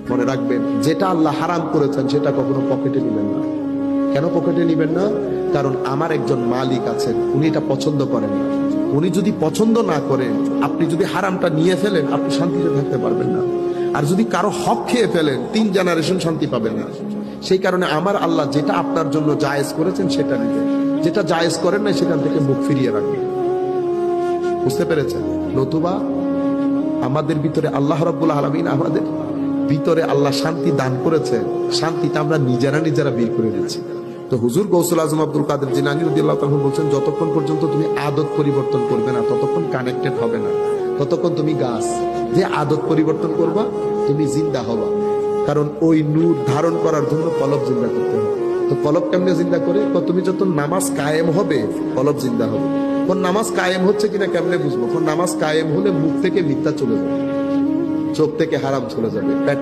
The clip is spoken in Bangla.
মনে রাখবেন, যেটা আল্লাহ হারাম করেছেন সেটা কখনো পকেটে নেবেন না। কেন পকেটে নেবেন না? কারণ আমার একজন মালিক আছেন, উনি এটা পছন্দ করেন না। উনি যদি পছন্দ না করেন, আপনি যদি হারামটা নিয়ে ফেলেন, আপনি শান্তিতে থাকতে পারবেন না। আর যদি কারো হক খেয়ে ফেলেন, 3 জেনারেশন শান্তি পাবেন না। সেই কারণে আমার আল্লাহ যেটা আপনার জন্য জায়েজ করেছেন সেটা নেবেন, যেটা জায়েজ করেন না সেখান থেকে মুখ ফিরিয়ে রাখবেন। বুঝতে পেরেছেন? নতুবা আমাদের ভিতরে আল্লাহ রাব্বুল আলামিন আমাদের ভিতরে আল্লাহ শান্তি দান করেছে, শান্তিটা আমরা নিজেরা বের করে নিচ্ছি। তো হুজুর গৌসুল আজম আব্দুল কাদের জিলানী রাদিয়াল্লাহু তাআলা বলছেন, যতক্ষণ পর্যন্ত তুমি আদত পরিবর্তন করবে না, ততক্ষণ কানেক্টেড হবে না, ততক্ষণ তুমি গাছ। যে আদত পরিবর্তন করবা, তুমি জিন্দা হবা। কারণ ওই নূর ধারণ করার জন্য কলব জিন্দা করতে হবে। তো কলব কেমনে জিন্দা করে? তুমি যত নামাজ কায়েম হবে, কলব জিন্দা হবে। কোন নামাজ কায়েম হচ্ছে কিনা কেমনে বুঝবো? কোন নামাজ কায়েম হলে মুখ থেকে মিথ্যা চলে যাবে, চোখ থেকে হারাম চলে যাবে,